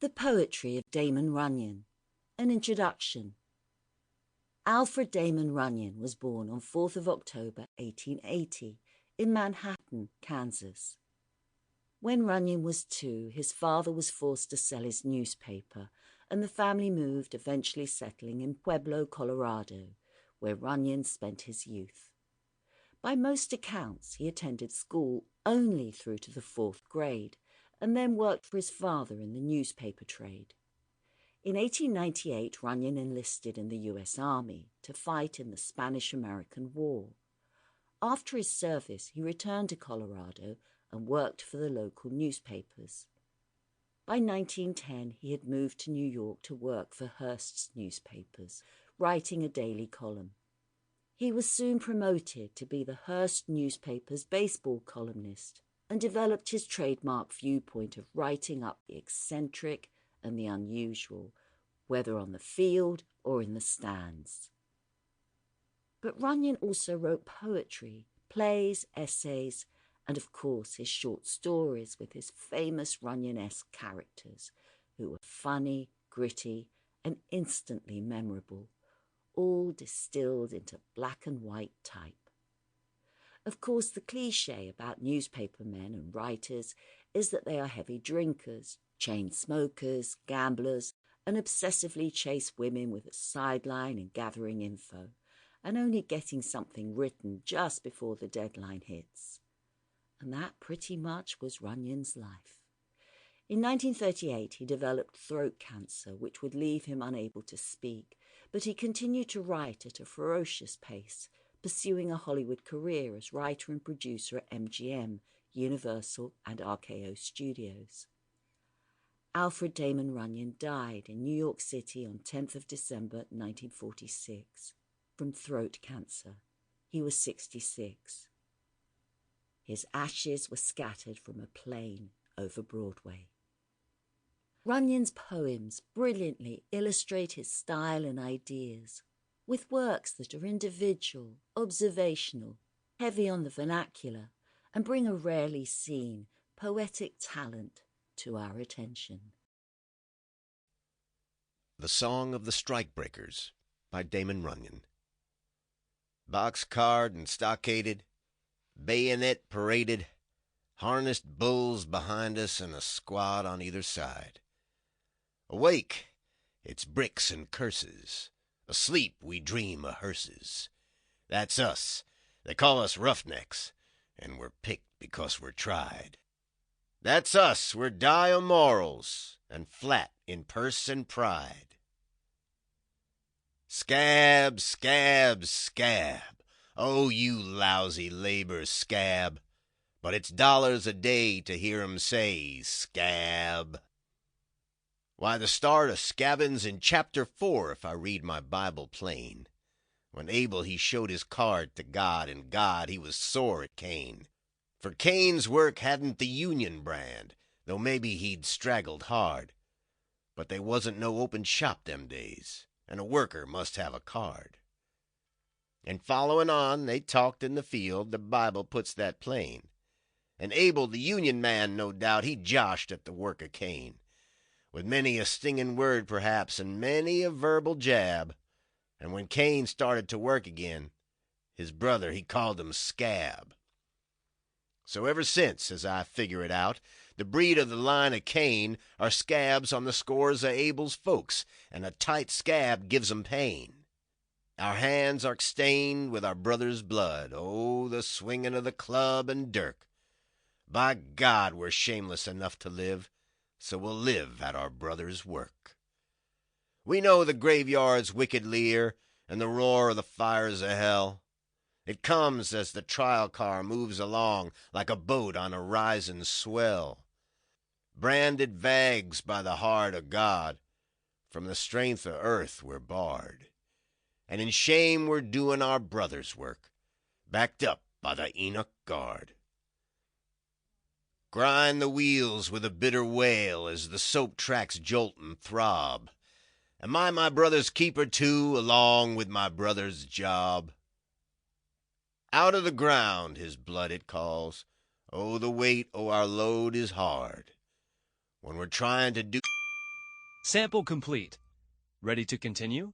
The Poetry of Damon Runyon. An Introduction. Alfred Damon Runyon was born on 4th of October 1880 in Manhattan, Kansas. When Runyon was 2, his father was forced to sell his newspaper, and the family moved, eventually settling in Pueblo, Colorado, where Runyon spent his youth. By most accounts, he attended school only through to the 4th grade, and then worked for his father in the newspaper trade. In 1898, Runyon enlisted in the U.S. Army to fight in the Spanish-American War. After his service, he returned to Colorado and worked for the local newspapers. By 1910, he had moved to New York to work for Hearst's newspapers, writing a daily column. He was soon promoted to be the Hearst newspaper's baseball columnist and developed his trademark viewpoint of writing up the eccentric and the unusual, whether on the field or in the stands. But Runyon also wrote poetry, plays, essays, and of course his short stories with his famous Runyon-esque characters, who were funny, gritty, and instantly memorable, all distilled into black and white type. Of course, the cliché about newspaper men and writers is that they are heavy drinkers, chain smokers, gamblers, and obsessively chase women with a sideline and gathering info, and only getting something written just before the deadline hits. And that pretty much was Runyon's life. In 1938, he developed throat cancer, which would leave him unable to speak, but he continued to write at a ferocious pace, pursuing a Hollywood career as writer and producer at MGM, Universal, and RKO Studios. Alfred Damon Runyon died in New York City on 10th of December 1946 from throat cancer. He was 66. His ashes were scattered from a plane over Broadway. Runyon's poems brilliantly illustrate his style and ideas, with works that are individual, observational, heavy on the vernacular, and bring a rarely seen poetic talent to our attention. The Song of the Strikebreakers by Damon Runyon. Box-carred and stockaded, bayonet paraded, harnessed bulls behind us and a squad on either side. Awake, it's bricks and curses. Asleep, we dream of hearses. That's us. They call us roughnecks, and we're picked because we're tried. That's us. We're die o' morals, and flat in purse and pride. Scab, scab, scab. Oh, you lousy labor scab. But it's dollars a day to hear 'em say, scab. Why, the start of scabbin's in chapter 4, if I read my Bible plain. When Abel he showed his card to God, and God he was sore at Cain. For Cain's work hadn't the Union brand, though maybe he'd straggled hard. But they wasn't no open shop them days, and a worker must have a card. And following on, they talked in the field, the Bible puts that plain. And Abel, the Union man, no doubt, he joshed at the work of Cain, with many a stinging word perhaps, and many a verbal jab. And when Cain started to work again, his brother he called him scab. So ever since, as I figure it out, the breed of the line of Cain are scabs on the scores of Abel's folks, and a tight scab gives 'em pain. Our hands are stained with our brother's blood, oh, the swinging of the club and dirk. By God, we're shameless enough to live, so we'll live at our brother's work. We know the graveyard's wicked leer, and the roar of the fires of hell. It comes as the trial car moves along like a boat on a rising swell. Branded vags by the heart of God, from the strength of earth we're barred. And in shame we're doing our brother's work, backed up by the Enoch Guard. Grind the wheels with a bitter wail as the soap tracks jolt and throb. Am I my brother's keeper too, along with my brother's job? Out of the ground his blood it calls. Oh, the weight o' our load is hard when we're trying to do Sample complete. Ready to continue?